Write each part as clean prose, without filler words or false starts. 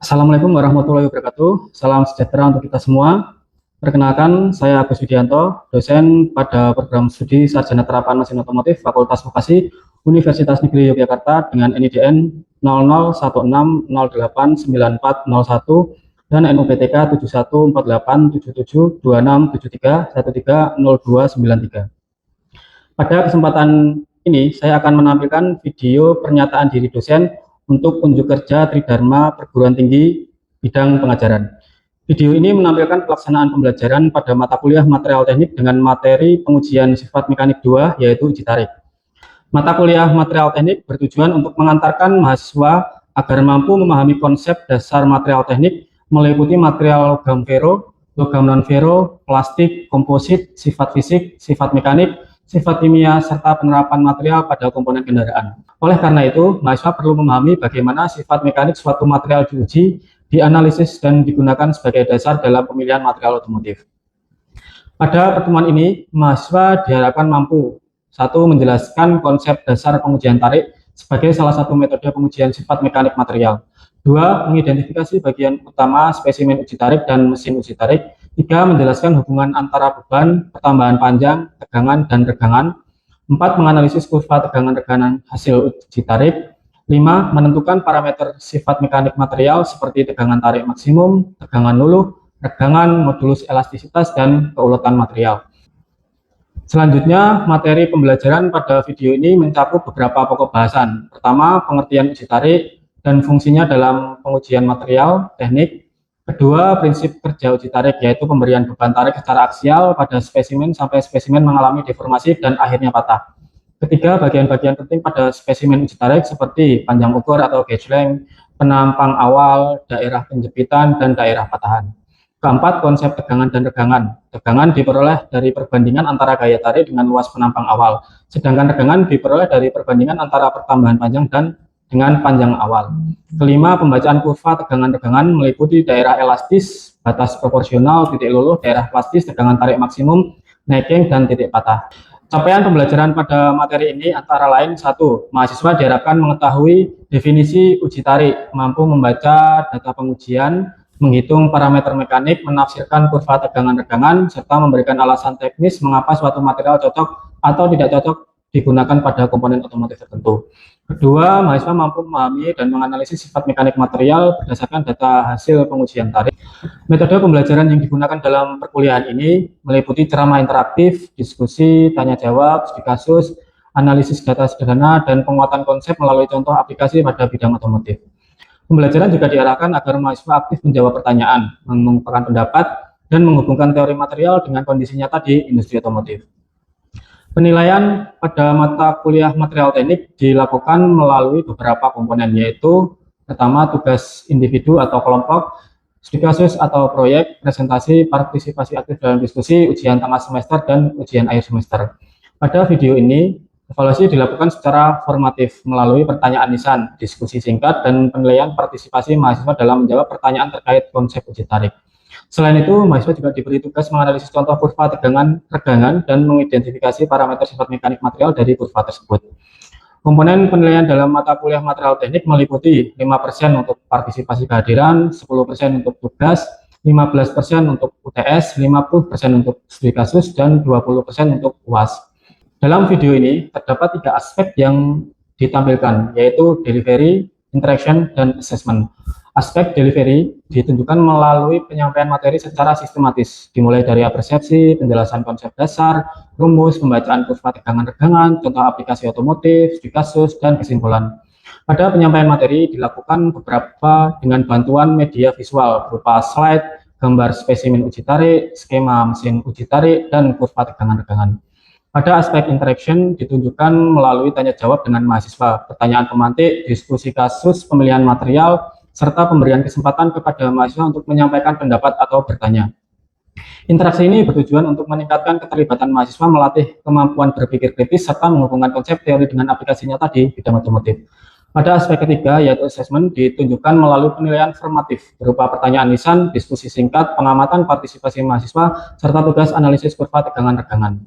Assalamualaikum warahmatullahi wabarakatuh. Salam sejahtera untuk kita semua. Perkenalkan, saya Agus Widianto, dosen pada program studi Sarjana Terapan Mesin Otomotif Fakultas Vokasi Universitas Negeri Yogyakarta dengan NIDN 0016089401 dan NUPTK 7148772673130293. Pada kesempatan ini, saya akan menampilkan video pernyataan diri dosen untuk unjuk kerja Tridharma Perguruan Tinggi bidang pengajaran. Video ini menampilkan pelaksanaan pembelajaran pada mata kuliah material teknik dengan materi pengujian sifat mekanik 2, yaitu uji tarik. Mata kuliah material teknik bertujuan untuk mengantarkan mahasiswa agar mampu memahami konsep dasar material teknik meliputi material logam fero, logam non-fero, plastik, komposit, sifat fisik, sifat mekanik, sifat kimia, serta penerapan material pada komponen kendaraan. Oleh karena itu, mahasiswa perlu memahami bagaimana sifat mekanik suatu material diuji, dianalisis, dan digunakan sebagai dasar dalam pemilihan material otomotif. Pada pertemuan ini, mahasiswa diharapkan mampu: 1. Menjelaskan konsep dasar pengujian tarik sebagai salah satu metode pengujian sifat mekanik material. 2. Mengidentifikasi bagian utama spesimen uji tarik dan mesin uji tarik. 3. Menjelaskan hubungan antara beban, pertambahan panjang, tegangan, dan regangan. 4. Menganalisis kurva tegangan-regangan hasil uji tarik. 5. Menentukan parameter sifat mekanik material seperti tegangan tarik maksimum, tegangan luluh, regangan, modulus elastisitas, dan keuletan material. Selanjutnya, materi pembelajaran pada video ini mencakup beberapa pokok bahasan. Pertama, pengertian uji tarik dan fungsinya dalam pengujian material teknik. Kedua, prinsip kerja uji tarik, yaitu pemberian beban tarik secara aksial pada spesimen sampai spesimen mengalami deformasi dan akhirnya patah. Ketiga, bagian-bagian penting pada spesimen uji tarik seperti panjang ukur atau gauge length, penampang awal, daerah penjepitan, dan daerah patahan. Keempat, konsep tegangan dan regangan. Tegangan diperoleh dari perbandingan antara gaya tarik dengan luas penampang awal, sedangkan regangan diperoleh dari perbandingan antara pertambahan panjang dan dengan panjang awal. Kelima, pembacaan kurva tegangan-regangan meliputi daerah elastis, batas proporsional, titik luluh, daerah plastis, tegangan tarik maksimum, necking, dan titik patah. Capaian pembelajaran pada materi ini antara lain: 1. Mahasiswa diharapkan mengetahui definisi uji tarik, mampu membaca data pengujian, menghitung parameter mekanik, menafsirkan kurva tegangan-regangan, serta memberikan alasan teknis mengapa suatu material cocok atau tidak cocok digunakan pada komponen otomotif tertentu. Kedua, mahasiswa mampu memahami dan menganalisis sifat mekanik material berdasarkan data hasil pengujian tarik. Metode pembelajaran yang digunakan dalam perkuliahan ini meliputi ceramah interaktif, diskusi, tanya jawab, studi kasus, analisis data sederhana, dan penguatan konsep melalui contoh aplikasi pada bidang otomotif. Pembelajaran juga diarahkan agar mahasiswa aktif menjawab pertanyaan, mengungkapkan pendapat, dan menghubungkan teori material dengan kondisi nyata di industri otomotif. Penilaian pada mata kuliah material teknik dilakukan melalui beberapa komponen, yaitu pertama, tugas individu atau kelompok, studi kasus atau proyek, presentasi, partisipasi aktif dalam diskusi, ujian tengah semester, dan ujian akhir semester. Pada video ini, evaluasi dilakukan secara formatif melalui pertanyaan lisan, diskusi singkat, dan penilaian partisipasi mahasiswa dalam menjawab pertanyaan terkait konsep uji tarik. Selain itu, mahasiswa juga diberi tugas menganalisis contoh kurva tegangan, regangan, dan mengidentifikasi parameter sifat mekanik material dari kurva tersebut. Komponen penilaian dalam mata kuliah material teknik meliputi 5% untuk partisipasi kehadiran, 10% untuk tugas, 15% untuk UTS, 50% untuk studi kasus, dan 20% untuk UAS. Dalam video ini terdapat 3 aspek yang ditampilkan, yaitu delivery, interaction, dan assessment. Aspek delivery ditunjukkan melalui penyampaian materi secara sistematis, dimulai dari persepsi, penjelasan konsep dasar, rumus, pembacaan kurva tegangan-regangan, contoh aplikasi otomotif, studi kasus, dan kesimpulan. Pada penyampaian materi dilakukan beberapa dengan bantuan media visual berupa slide, gambar spesimen uji tarik, skema mesin uji tarik, dan kurva tegangan-regangan. Pada aspek interaction ditunjukkan melalui tanya jawab dengan mahasiswa, pertanyaan pemantik, diskusi kasus, pemilihan material, serta pemberian kesempatan kepada mahasiswa untuk menyampaikan pendapat atau bertanya. Interaksi ini bertujuan untuk meningkatkan keterlibatan mahasiswa, melatih kemampuan berpikir kritis, serta menghubungkan konsep teori dengan aplikasi nyata di bidang otomotif. Pada aspek ketiga, yaitu assessment, ditunjukkan melalui penilaian formatif berupa pertanyaan lisan, diskusi singkat, pengamatan partisipasi mahasiswa, serta tugas analisis kurva tegangan-regangan.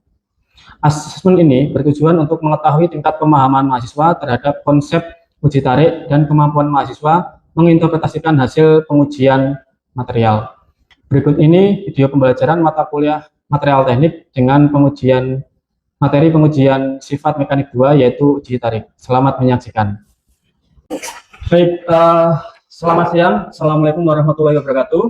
Asesmen ini bertujuan untuk mengetahui tingkat pemahaman mahasiswa terhadap konsep uji tarik dan kemampuan mahasiswa menginterpretasikan hasil pengujian material. Berikut ini video pembelajaran mata kuliah material teknik dengan materi pengujian sifat mekanik 2 yaitu uji tarik. Selamat menyaksikan. Baik, selamat siang. Assalamualaikum warahmatullahi wabarakatuh.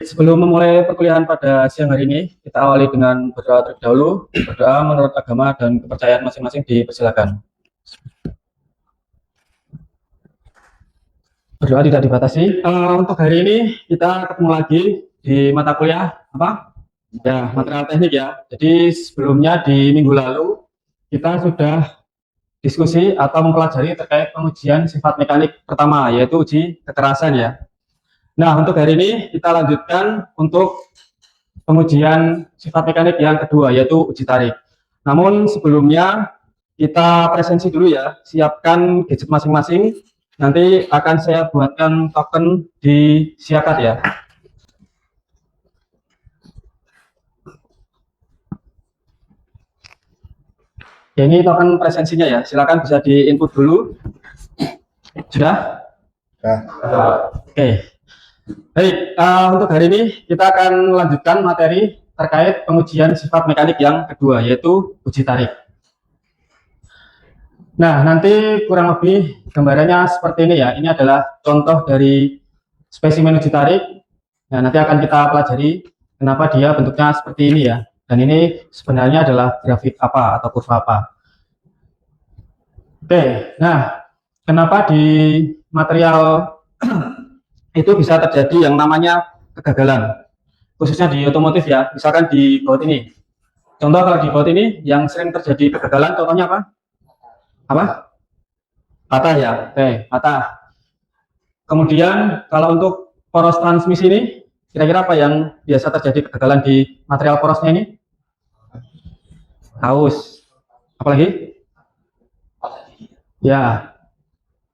Sebelum memulai perkuliahan pada siang hari ini, kita awali dengan berdoa terlebih dahulu. Berdoa menurut agama dan kepercayaan masing-masing dipersilakan. Berdoa tidak dibatasi. Untuk hari ini kita ketemu lagi di mata kuliah apa? Ya, material teknik ya. Jadi sebelumnya di minggu lalu kita sudah diskusi atau mempelajari terkait pengujian sifat mekanik pertama, yaitu uji kekerasan ya. Nah, untuk hari ini kita lanjutkan untuk pengujian sifat mekanik yang kedua, yaitu uji tarik. Namun sebelumnya kita presensi dulu ya, siapkan gadget masing-masing. Nanti akan saya buatkan token di Siakat ya. Ya, ini token presensinya ya, silakan bisa di input dulu. Sudah? Ya. Oke. Baik, untuk hari ini kita akan lanjutkan materi terkait pengujian sifat mekanik yang kedua, yaitu uji tarik. Nah, nanti kurang lebih gambarannya seperti ini ya. Ini adalah contoh dari spesimen uji tarik. Nah, nanti akan kita pelajari kenapa dia bentuknya seperti ini ya. Dan ini sebenarnya adalah grafik apa atau kurva apa. Oke, nah kenapa di material itu bisa terjadi yang namanya kegagalan, khususnya di otomotif ya. Misalkan di baut ini, contoh kalau di baut ini yang sering terjadi kegagalan, contohnya apa? Patah ya. Oke, patah. Kemudian kalau untuk poros transmisi ini, kira-kira apa yang biasa terjadi kegagalan di material porosnya ini? Aus. Apalagi? Ya,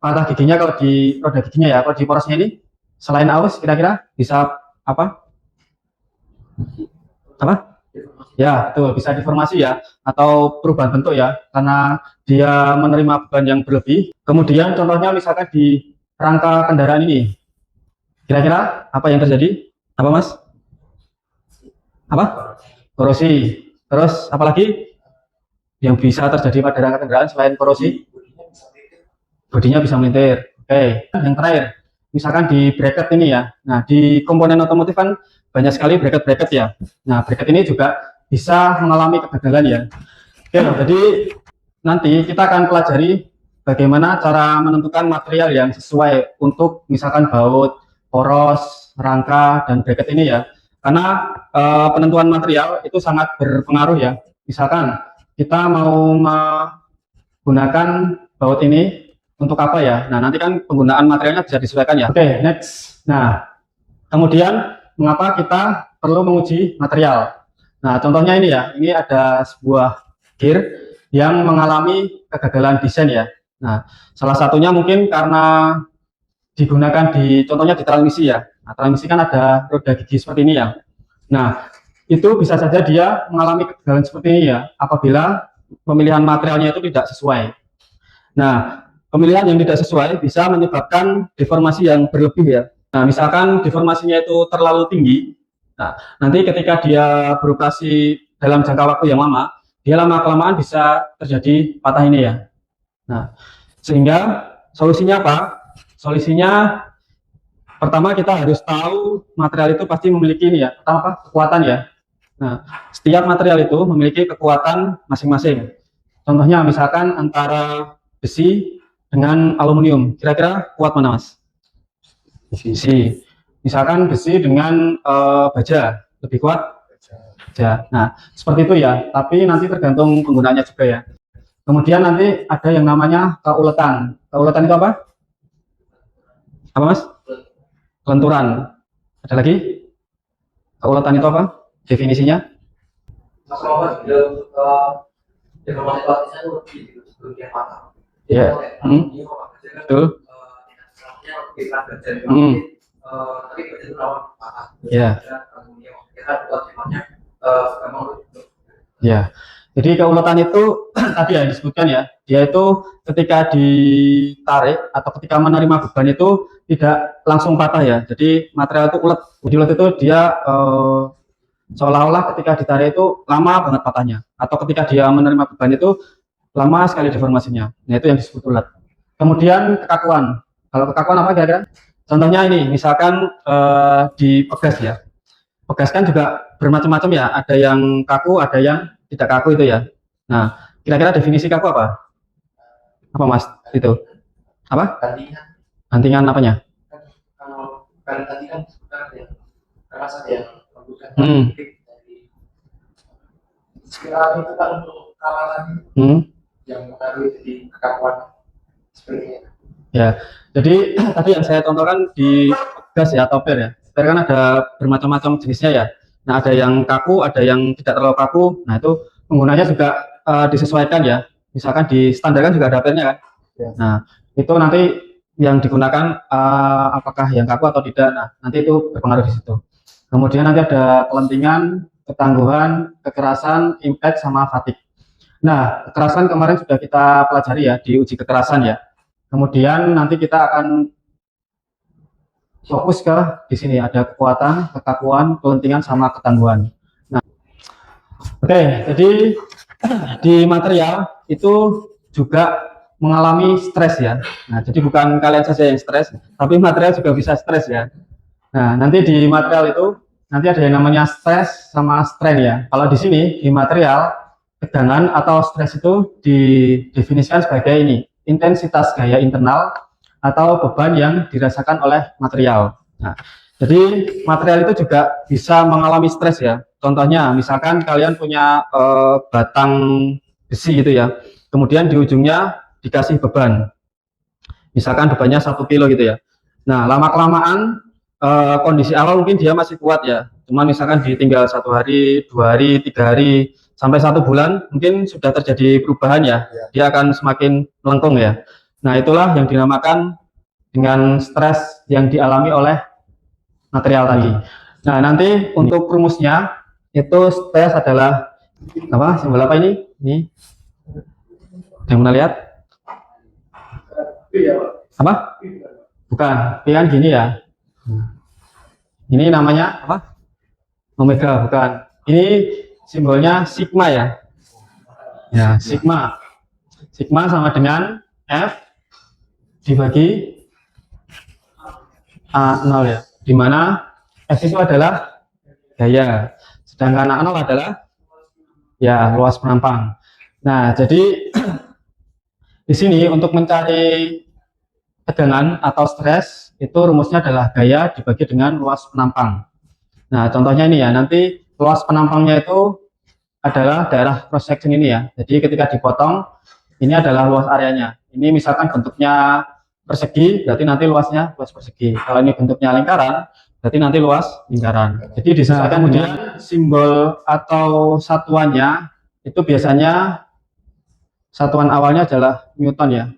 patah giginya kalau di roda giginya ya. Kalau di porosnya ini, selain aus, kira-kira bisa apa? Ya, betul, bisa deformasi ya, atau perubahan bentuk ya, karena dia menerima beban yang berlebih. Kemudian contohnya misalkan di rangka kendaraan ini, kira-kira apa yang terjadi? Apa mas? Korosi. Terus apalagi yang bisa terjadi pada rangka kendaraan selain korosi? Bodinya bisa melintir. Oke, yang terakhir, misalkan di bracket ini ya. Nah, di komponen otomotif kan banyak sekali bracket-bracket ya. Nah, bracket ini juga bisa mengalami kegagalan ya. Oke, jadi nanti kita akan pelajari bagaimana cara menentukan material yang sesuai untuk misalkan baut, poros, rangka, dan bracket ini ya. Karena penentuan material itu sangat berpengaruh ya. Misalkan kita mau menggunakan baut ini untuk apa ya? Nah, nanti kan penggunaan materialnya bisa disesuaikan ya. Oke, next. Nah, kemudian mengapa kita perlu menguji material? Nah, contohnya ini ya. Ini ada sebuah gear yang mengalami kegagalan desain ya. Nah, salah satunya mungkin karena digunakan contohnya di transmisi ya. Nah, transmisi kan ada roda gigi seperti ini ya. Nah, itu bisa saja dia mengalami kegagalan seperti ini ya, apabila pemilihan materialnya itu tidak sesuai. Nah, pemilihan yang tidak sesuai bisa menyebabkan deformasi yang berlebih ya. Nah, misalkan deformasinya itu terlalu tinggi, nah, nanti ketika dia beroperasi dalam jangka waktu yang lama, dia lama-kelamaan bisa terjadi patah ini ya. Nah, sehingga solusinya apa? Solusinya pertama kita harus tahu material itu pasti memiliki ini ya, pertama kekuatan ya. Nah, setiap material itu memiliki kekuatan masing-masing. Contohnya misalkan antara besi dengan aluminium, kira-kira kuat mana mas? Besi. Misalkan besi dengan baja, lebih kuat? Baja. Nah, seperti itu ya, tapi nanti tergantung penggunaannya juga ya. Kemudian nanti ada yang namanya keuletan. Keuletan itu apa? Apa mas? Kelenturan. Ada lagi? Keuletan itu apa? Definisinya? Ya, betul. Ya. Ya, Jadi keuletan itu tadi yang disebutkan ya, dia itu ketika ditarik atau ketika menerima beban itu tidak langsung patah ya. Jadi material itu ulet. Jadi ulet itu dia seolah-olah ketika ditarik itu lama banget patahnya, atau ketika dia menerima beban itu lama sekali deformasinya. Nah itu yang disebut ulet. Kemudian kekakuan. Kalau kekakuan apa kira-kira? Contohnya ini, misalkan di pegas ya. Pegas kan juga bermacam-macam ya. Ada yang kaku, ada yang tidak kaku itu ya. Nah, kira-kira definisi kaku apa? Apa Mas? Itu apa? Gantinya. Bantingan apanya? Kalau tadi kan ada yang keras, ada yang lembut. Dari sekiranya itu kan untuk kalangan yang mengaruhi jadi kekakuan seperti ini. Ya, jadi tadi yang saya contohkan di gas ya atau per ya. Per kan ada bermacam-macam jenisnya ya. Nah, ada yang kaku, ada yang tidak terlalu kaku. Nah, itu penggunanya juga disesuaikan ya. Misalkan di standar kan juga ada pernya kan. Ya. Nah, itu nanti yang digunakan apakah yang kaku atau tidak. Nah, nanti itu berpengaruh di situ. Kemudian nanti ada kelentingan, ketangguhan, kekerasan, impact, sama fatigue. Nah, kekerasan kemarin sudah kita pelajari ya di uji kekerasan ya. Kemudian nanti kita akan fokus ke di sini ada kekuatan, kekakuan, kelentingan, sama ketangguhan. Nah, oke, jadi di material itu juga mengalami stres ya. Nah, jadi bukan kalian saja yang stres, tapi material juga bisa stres ya. Nah, nanti di material itu nanti ada yang namanya stres sama strain ya. Kalau di sini di material tegangan atau stres itu didefinisikan sebagai ini, intensitas gaya internal atau beban yang dirasakan oleh material. Nah, jadi material itu juga bisa mengalami stres ya. Contohnya, misalkan kalian punya batang besi gitu ya, kemudian di ujungnya dikasih beban, misalkan bebannya 1 kilo gitu ya. Nah, lama-kelamaan kondisi awal mungkin dia masih kuat ya, cuman misalkan ditinggal 1 hari, 2 hari, 3 hari, sampai 1 bulan mungkin sudah terjadi perubahan ya, dia akan semakin melengkung ya. Nah, itulah yang dinamakan dengan stres yang dialami oleh material tadi. Nah, nanti untuk rumusnya itu stres adalah apa? Simbol apa ini? Ini yang pernah lihat? Apa? Bukan, P kan gini ya. Ini namanya apa? Omega, bukan. Ini simbolnya sigma ya. Ya, sigma. Sigma sama dengan F dibagi A0 ya. Di mana F itu adalah gaya, sedangkan A0 adalah ya luas penampang. Nah, jadi di sini untuk mencari tegangan atau stres itu rumusnya adalah gaya dibagi dengan luas penampang. Nah, contohnya ini ya, nanti luas penampangnya itu adalah daerah cross section ini ya. Jadi ketika dipotong, ini adalah luas areanya. Ini misalkan bentuknya persegi, berarti nanti luasnya luas persegi. Kalau ini bentuknya lingkaran, berarti nanti luas lingkaran. Jadi disesuaikan kemudian simbol atau satuannya itu biasanya satuan awalnya adalah Newton ya.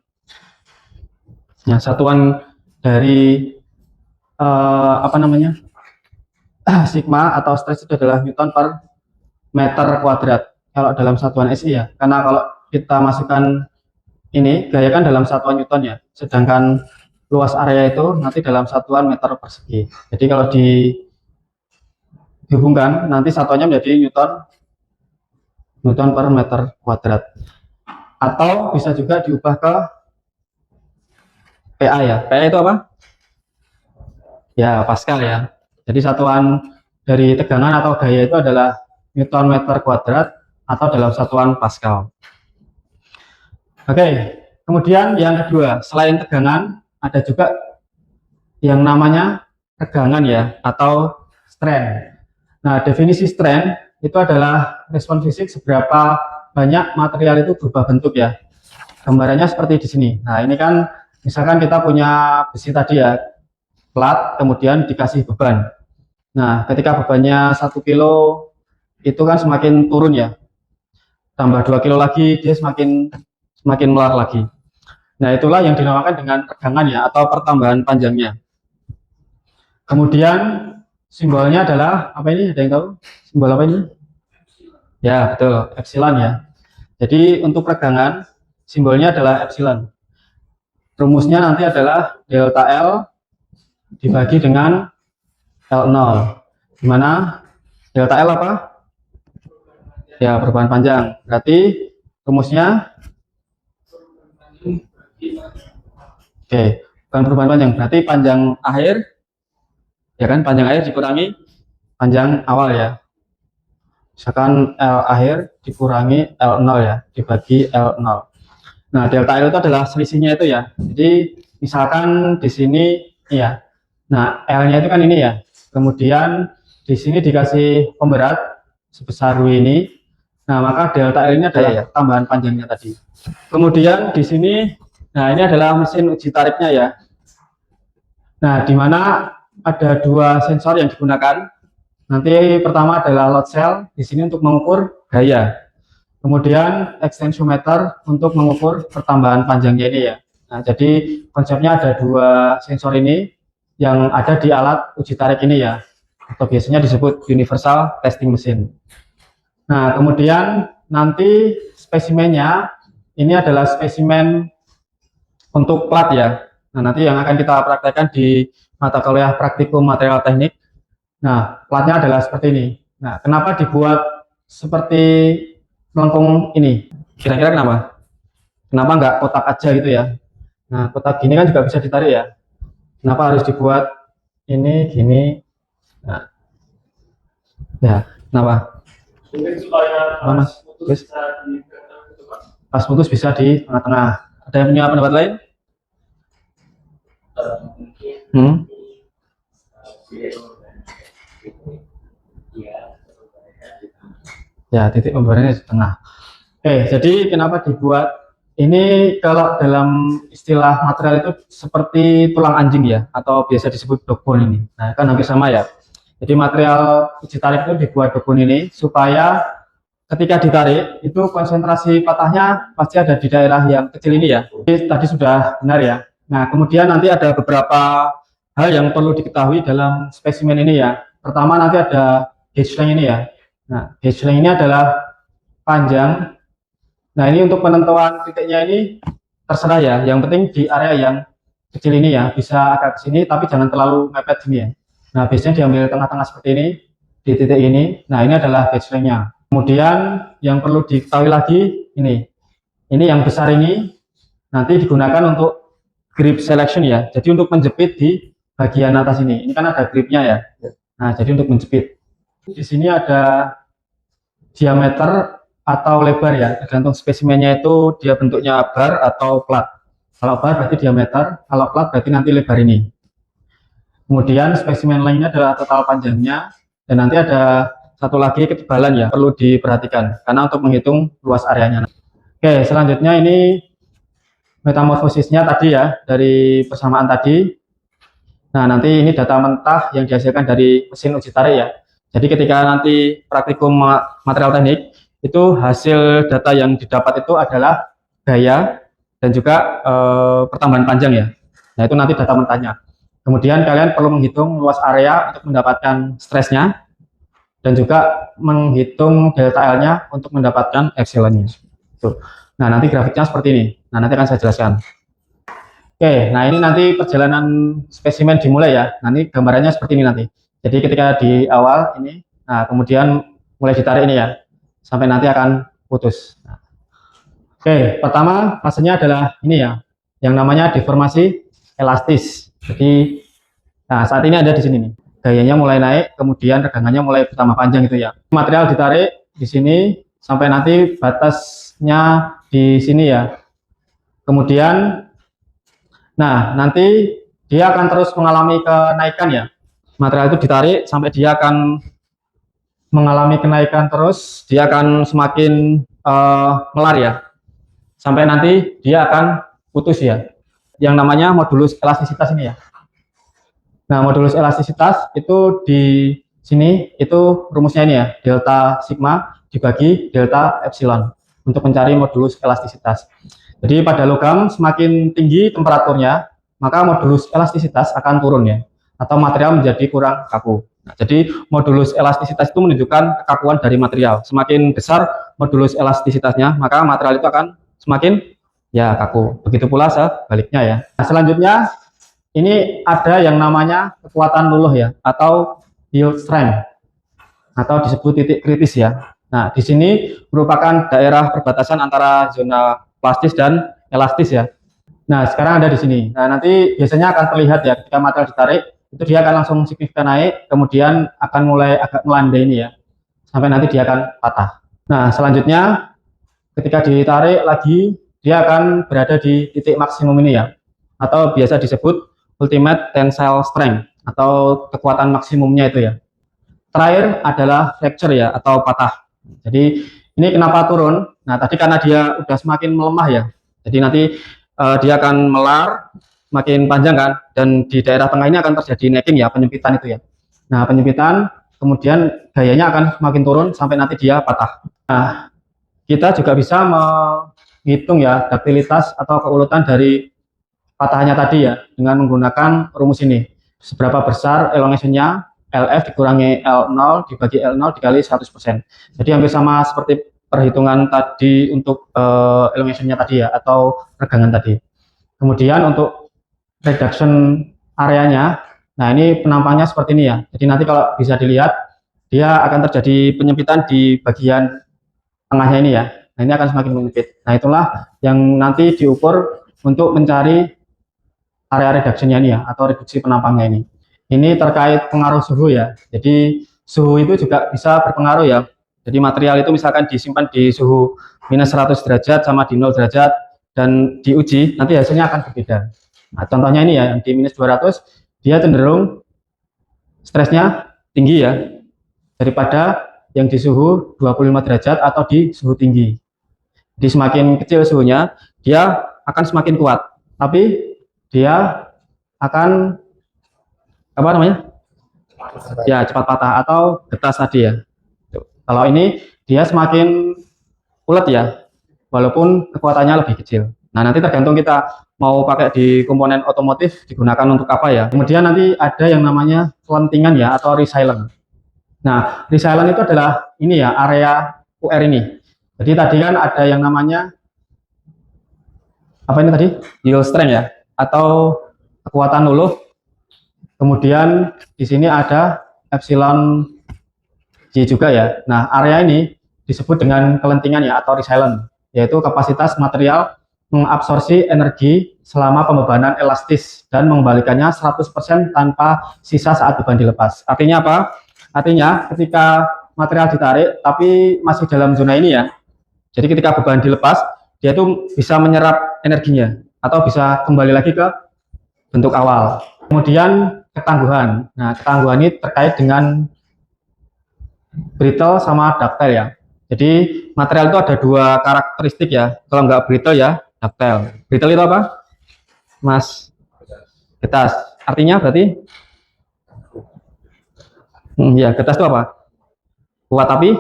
Nah, satuan dari apa namanya sigma atau stres itu adalah Newton per meter kuadrat kalau dalam satuan SI ya, karena kalau kita masukkan ini gaya kan dalam satuan Newton ya, sedangkan luas area itu nanti dalam satuan meter persegi. Jadi kalau dihubungkan nanti satuannya menjadi Newton per meter kuadrat, atau bisa juga diubah ke PA ya. PA itu apa? Ya, Pascal ya. Jadi satuan dari tegangan atau gaya itu adalah Newton meter kuadrat atau dalam satuan Pascal. Oke, kemudian yang kedua, selain tegangan ada juga yang namanya tegangan ya atau strain. Nah, definisi strain itu adalah respon fisik seberapa banyak material itu berubah bentuk ya. Gambarannya seperti di sini. Nah, ini kan misalkan kita punya besi tadi ya, plat, kemudian dikasih beban. Nah, ketika bebannya 1 kilo itu kan semakin turun ya, tambah 2 kilo lagi dia semakin melar lagi. Nah, itulah yang dinamakan dengan tegangan ya atau pertambahan panjangnya. Kemudian simbolnya adalah apa ini? Ada yang tahu simbol apa ini? Ya, betul, epsilon ya. Jadi untuk regangan simbolnya adalah epsilon. Rumusnya nanti adalah delta L dibagi dengan L0. Di mana delta L apa? Ya, perubahan panjang. Berarti rumusnya oke, bukan perubahan panjang. Berarti panjang akhir, ya kan? Panjang akhir dikurangi panjang awal ya. Misalkan L akhir dikurangi L0 ya, dibagi L0. Nah, delta L itu adalah selisihnya itu ya. Jadi misalkan di sini ya. Nah, L-nya itu kan ini ya. Kemudian di sini dikasih pemberat sebesar W ini. Nah, maka delta L ini adalah tambahan panjangnya tadi. Kemudian di sini, nah ini adalah mesin uji tariknya ya. Nah, di mana ada dua sensor yang digunakan. Nanti pertama adalah load cell di sini untuk mengukur gaya. Kemudian extensiometer untuk mengukur pertambahan panjangnya ini ya. Nah, jadi konsepnya ada dua sensor ini yang ada di alat uji tarik ini ya. Atau biasanya disebut universal testing machine. Nah, kemudian nanti spesimennya ini adalah spesimen untuk plat ya. Nah, nanti yang akan kita praktekkan di mata kuliah praktikum material teknik. Nah, platnya adalah seperti ini. Nah, kenapa dibuat seperti melengkung ini? Kira-kira kenapa? Kenapa nggak kotak aja gitu ya? Nah, kotak gini kan juga bisa ditarik ya. Kenapa harus dibuat ini gini? Nah, ya, kenapa? Mungkin supaya Mas, putus bisa di tengah-tengah. pas putus bisa di tengah-tengah. Ada yang punya pendapat lain? Hmm? Ya, titik pembarannya di tengah. Jadi kenapa dibuat ini? Kalau dalam istilah material itu seperti tulang anjing ya, atau biasa disebut backbone ini. Nah, kan hampir sama ya. Jadi material uji tarik itu dibuat backbone ini supaya ketika ditarik itu konsentrasi patahnya pasti ada di daerah yang kecil ini ya. Jadi, tadi sudah benar ya. Nah, kemudian nanti ada beberapa hal yang perlu diketahui dalam spesimen ini ya. Pertama nanti ada gauge length ini ya. Nah, gauge length ini adalah panjang. Nah, ini untuk penentuan titiknya ini terserah ya. Yang penting di area yang kecil ini ya, bisa agak ke sini tapi jangan terlalu mepet sini ya. Nah, biasanya diambil tengah-tengah seperti ini di titik ini. Nah, ini adalah gauge length-nya. Kemudian yang perlu diketahui lagi ini yang besar ini nanti digunakan untuk grip selection ya. Jadi untuk menjepit di bagian atas ini. Ini kan ada gripnya ya. Nah, jadi untuk menjepit. Di sini ada diameter atau lebar ya, tergantung spesimennya itu dia bentuknya bar atau plat. Kalau bar berarti diameter, kalau plat berarti nanti lebar ini. Kemudian spesimen lainnya adalah total panjangnya, dan nanti ada satu lagi ketebalan ya, perlu diperhatikan karena untuk menghitung luas areanya. Oke, selanjutnya ini metamorfosisnya tadi ya, dari persamaan tadi. Nah, nanti ini data mentah yang dihasilkan dari mesin uji tarik ya. Jadi ketika nanti praktikum material teknik, itu hasil data yang didapat itu adalah gaya dan juga pertambahan panjang ya. Nah, itu nanti data mentahnya. Kemudian kalian perlu menghitung luas area untuk mendapatkan stresnya dan juga menghitung delta L-nya untuk mendapatkan epsilonnya. Nah, nanti grafiknya seperti ini. Nah, nanti akan saya jelaskan. Oke, nah ini nanti perjalanan spesimen dimulai ya. Nanti gambarannya seperti ini nanti. Jadi ketika di awal ini, nah kemudian mulai ditarik ini ya, sampai nanti akan putus. Nah. Oke, pertama fasenya adalah ini ya, yang namanya deformasi elastis. Jadi, nah saat ini ada di sini nih, gayanya mulai naik, kemudian regangannya mulai bertambah panjang gitu ya. Material ditarik di sini sampai nanti batasnya di sini ya. Kemudian, nah nanti dia akan terus mengalami kenaikan ya. Material itu ditarik sampai dia akan mengalami kenaikan terus, dia akan semakin melar ya, sampai nanti dia akan putus ya. Yang namanya modulus elastisitas ini ya. Nah, modulus elastisitas itu di sini itu rumusnya ini ya, delta sigma dibagi delta epsilon untuk mencari modulus elastisitas. Jadi pada logam semakin tinggi temperaturnya, maka modulus elastisitas akan turun ya, atau material menjadi kurang kaku. Nah, jadi modulus elastisitas itu menunjukkan kekakuan dari material. Semakin besar modulus elastisitasnya, maka material itu akan semakin ya kaku. Begitu pula sebaliknya ya. Nah, selanjutnya ini ada yang namanya kekuatan luluh ya, atau yield strength, atau disebut titik kritis ya. Nah, di sini merupakan daerah perbatasan antara zona plastis dan elastis ya. Nah, sekarang ada di sini. Nah, nanti biasanya akan terlihat ya ketika material ditarik, itu dia akan langsung signifikan naik, kemudian akan mulai agak melandai ini ya, sampai nanti dia akan patah. Nah, selanjutnya ketika ditarik lagi, dia akan berada di titik maksimum ini ya, atau biasa disebut ultimate tensile strength, atau kekuatan maksimumnya itu ya. Terakhir adalah fracture ya, atau patah. Jadi ini kenapa turun? Nah, tadi karena dia udah semakin melemah ya, jadi nanti dia akan melar makin panjang kan, dan di daerah tengah ini akan terjadi necking ya, penyempitan itu ya. Nah, penyempitan kemudian gayanya akan semakin turun sampai nanti dia patah. Nah, kita juga bisa menghitung ya daktilitas atau keuletan dari patahnya tadi ya, dengan menggunakan rumus ini. Seberapa besar elongationnya, LF dikurangi L0 dibagi L0 dikali 100%. Jadi hampir sama seperti perhitungan tadi untuk elongationnya tadi ya, atau regangan tadi. Kemudian untuk reduction areanya, nah ini penampangnya seperti ini ya. Jadi nanti kalau bisa dilihat, dia akan terjadi penyempitan di bagian tengahnya ini ya. Nah ini akan semakin menyempit. Nah itulah yang nanti diukur untuk mencari area reductionnya ini ya, atau reduksi penampangnya ini. Ini terkait pengaruh suhu ya. Jadi suhu itu juga bisa berpengaruh ya. Jadi material itu misalkan disimpan di suhu minus 100 derajat sama di 0 derajat dan diuji, nanti hasilnya akan berbeda. Nah, contohnya ini ya, di minus 200 dia cenderung stresnya tinggi ya, daripada yang di suhu 25 derajat atau di suhu tinggi. Jadi semakin kecil suhunya, dia akan semakin kuat, tapi dia akan apa namanya? Ya, cepat patah atau getas tadi ya. Kalau ini dia semakin ulet ya, walaupun kekuatannya lebih kecil. Nah, nanti tergantung kita mau pakai di komponen otomotif digunakan untuk apa ya. Kemudian nanti ada yang namanya kelentingan ya, atau resilient. Nah, resilient itu adalah ini ya, area UR ini. Jadi tadi kan ada yang namanya apa ini tadi? Yield strength ya, atau kekuatan luluh. Kemudian di sini ada epsilon J juga ya. Nah, area ini disebut dengan kelentingan ya, atau resilient, yaitu kapasitas material mengabsorpsi energi selama pembebanan elastis dan mengembalikannya 100% tanpa sisa saat beban dilepas. Artinya apa? Artinya ketika material ditarik tapi masih dalam zona ini ya. Jadi ketika beban dilepas, dia itu bisa menyerap energinya atau bisa kembali lagi ke bentuk awal. Kemudian ketangguhan. Nah, ketangguhan ini terkait dengan brittle sama ductile ya. Jadi material itu ada dua karakteristik ya. Kalau nggak brittle ya ductile. Brittle itu apa, Mas? Getas. Artinya berarti? Ya, getas itu apa? Kuat tapi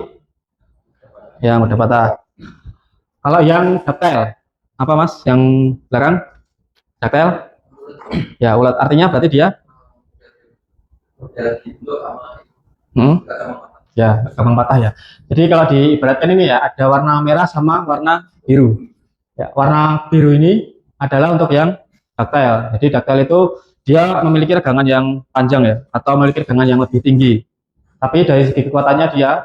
ya mudah patah. Kalau yang ductile apa, Mas? Yang belakang? Ductile? Ya, ulat. Artinya berarti dia ya gampang patah ya. Jadi kalau diibaratkan ini ya, ada warna merah sama warna biru. Ya, warna biru ini adalah untuk yang ductile. Jadi ductile itu dia memiliki regangan yang panjang ya, atau memiliki regangan yang lebih tinggi. Tapi dari segi kekuatannya dia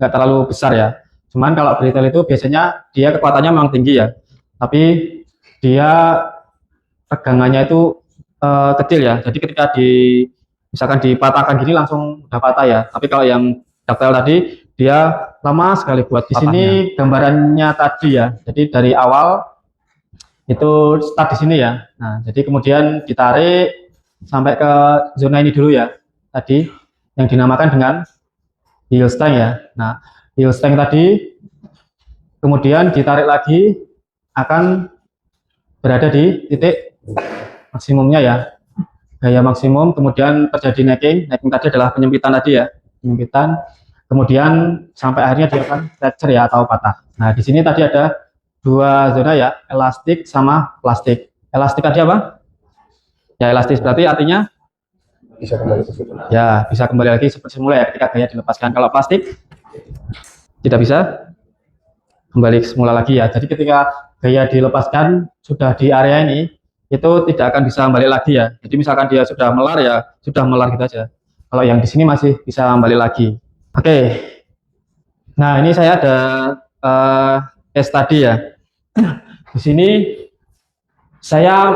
nggak terlalu besar ya. Cuman kalau brittle itu biasanya dia kekuatannya memang tinggi ya, tapi dia regangannya itu kecil ya. Jadi ketika misalkan dipatahkan gini langsung udah patah ya. Tapi kalau yang ductile tadi dia lama sekali buat. Di sini gambarannya tadi ya. Jadi dari awal itu start di sini ya. Nah, jadi kemudian ditarik sampai ke zona ini dulu ya. Tadi yang dinamakan dengan yield strength ya. Nah, yield strength tadi kemudian ditarik lagi akan berada di titik maksimumnya ya, gaya maksimum. Kemudian terjadi necking. Necking tadi adalah penyempitan tadi ya, penyempitan. Kemudian sampai akhirnya dia akan fracture ya, atau patah. Nah, di sini tadi ada dua zona ya, elastik sama plastik. Elastik tadi apa? Ya, elastis berarti artinya bisa kembali ke situ. Ya, bisa kembali lagi seperti semula ya ketika gaya dilepaskan. Kalau plastik tidak bisa kembali semula lagi ya. Jadi ketika gaya dilepaskan sudah di area ini, itu tidak akan bisa kembali lagi ya. Jadi misalkan dia sudah melar ya, sudah melar gitu aja. Kalau yang di sini masih bisa kembali lagi. Oke. Nah, ini saya ada case tadi ya. Di sini saya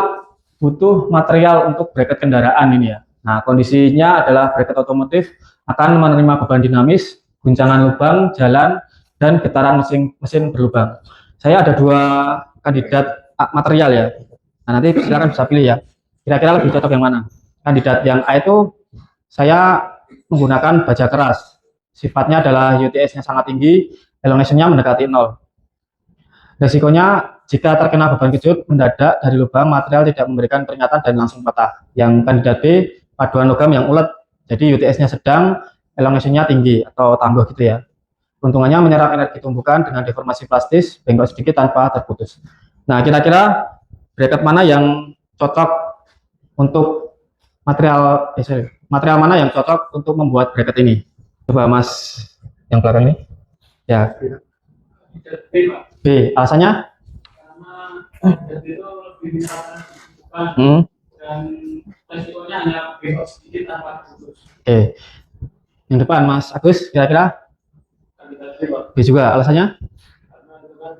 butuh material untuk bracket kendaraan ini ya. Nah, kondisinya adalah bracket otomotif akan menerima beban dinamis, guncangan lubang, jalan, dan getaran mesin berlubang. Saya ada 2 kandidat material ya. Nah, nanti silakan bisa pilih ya. Kira-kira lebih cocok yang mana? Kandidat yang A itu saya menggunakan baja keras. Sifatnya adalah UTS-nya sangat tinggi, elongation-nya mendekati 0. Resikonya jika terkena beban kejut mendadak dari lubang, material tidak memberikan peringatan dan langsung patah. Yang kandidat B, paduan logam yang ulet, jadi UTS-nya sedang, elongation-nya tinggi atau tambah gitu ya. Keuntungannya menyerap energi tumbukan dengan deformasi plastis, bengkok sedikit tanpa terputus. Nah, kira-kira bracket mana yang cocok untuk material mana yang cocok untuk membuat bracket ini? Coba Mas yang belakang ini. Ya. B. Alasannya? Karena itu lebih bisa dan resikonya hanya bengkok sedikit tanpa terputus. Oke. Yang depan Mas Agus, kira-kira? B juga. Alasannya? Karena itu kan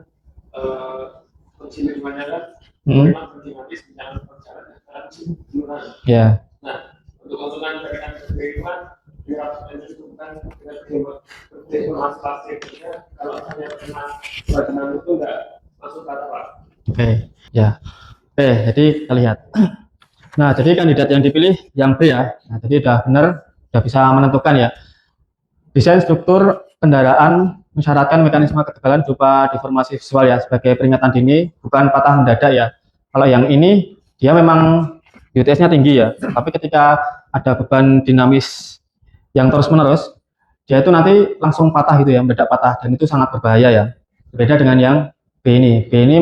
kunci lingkungannya kan memang dinamis, bisa berjalan dan juga. Ya. Nah, untuk keuntungan berkaitan dengan lingkungan, itu bukan dengan deformasi plastik. Kalau hanya dengan itu nggak masuk kata Pak. Oke. Ya. Oke, jadi kita lihat. Nah, jadi kandidat yang dipilih yang B ya. Nah, jadi udah benar, udah bisa menentukan ya. Desain struktur kendaraan mensyaratkan mekanisme ketebalan berupa deformasi visual ya sebagai peringatan dini, bukan patah mendadak ya. Kalau yang ini dia memang UTS-nya tinggi ya, tapi ketika ada beban dinamis yang terus-menerus, dia itu nanti langsung patah gitu ya, mendadak patah, dan itu sangat berbahaya ya. Berbeda dengan yang B ini. B ini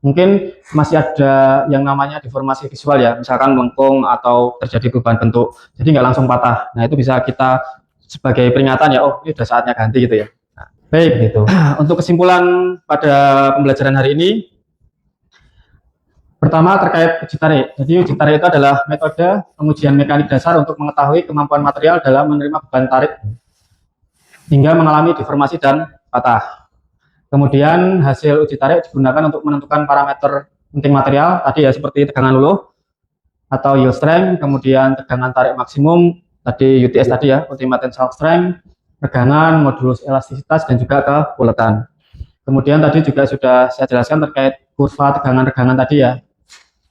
mungkin masih ada yang namanya deformasi visual ya, misalkan melengkung atau terjadi perubahan bentuk, jadi nggak langsung patah. Nah, itu bisa kita sebagai peringatan ya, oh ini udah saatnya ganti gitu ya. Nah, baik gitu. Untuk kesimpulan pada pembelajaran hari ini, pertama terkait uji tarik. Jadi uji tarik itu adalah metode pengujian mekanik dasar untuk mengetahui kemampuan material dalam menerima beban tarik hingga mengalami deformasi dan patah. Kemudian hasil uji tarik digunakan untuk menentukan parameter penting material tadi ya, seperti tegangan luluh atau yield strength, kemudian tegangan tarik maksimum, tadi UTS tadi ya, ultimate tensile strength, tegangan, modulus elastisitas, dan juga keuletan. Kemudian tadi juga sudah saya jelaskan terkait kurva tegangan-tegangan tadi ya,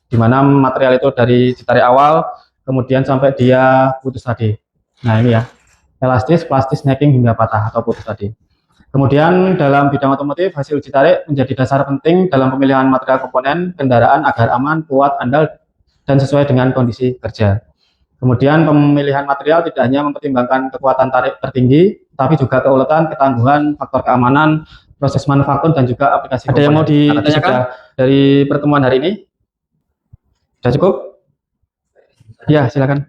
di mana material itu dari ditarik awal, kemudian sampai dia putus tadi. Nah ini ya, elastis, plastis, snaking hingga patah atau putus tadi. Kemudian dalam bidang otomotif, hasil uji tarik menjadi dasar penting dalam pemilihan material komponen kendaraan agar aman, kuat, andal, dan sesuai dengan kondisi kerja. Kemudian pemilihan material tidak hanya mempertimbangkan kekuatan tarik tertinggi, tapi juga keuletan, ketangguhan, faktor keamanan, proses manufaktur, dan juga aplikasi. Ada yang mau ditanyakan dari pertemuan hari ini? Sudah cukup? Ya, silakan.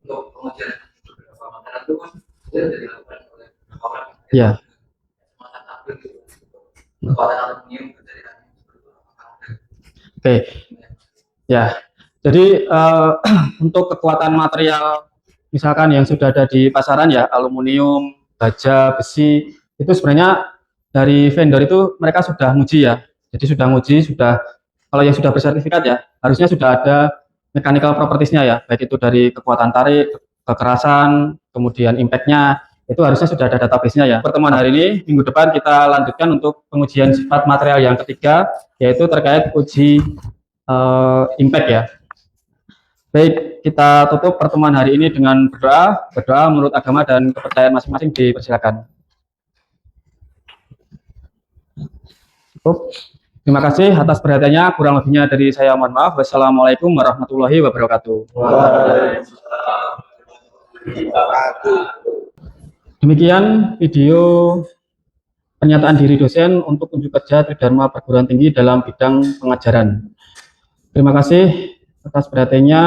Untuk pengujian beberapa material itu kan sudah dilakukan oleh orang. Ya. Kekuatan aluminium Oke. Ya. Jadi untuk kekuatan material misalkan yang sudah ada di pasaran ya, aluminium, baja, besi, itu sebenarnya dari vendor itu mereka sudah nguji ya. Jadi sudah nguji, sudah kalau yang sudah bersertifikat ya, harusnya sudah ada mechanical properties-nya ya, baik itu dari kekuatan tarik, kekerasan, kemudian impact-nya, itu harusnya sudah ada database-nya ya. Pertemuan hari ini, minggu depan kita lanjutkan untuk pengujian sifat material yang ketiga, yaitu terkait uji impact ya. Baik, kita tutup pertemuan hari ini dengan berdoa. Berdoa menurut agama dan kepercayaan masing-masing, dipersilakan. Cukup. Terima kasih atas perhatiannya. Kurang lebihnya dari saya mohon maaf. Wassalamualaikum warahmatullahi wabarakatuh. Demikian video pernyataan diri dosen untuk unjuk kerja Tridharma Perguruan Tinggi dalam bidang pengajaran. Terima kasih atas perhatiannya.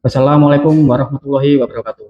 Wassalamualaikum warahmatullahi wabarakatuh.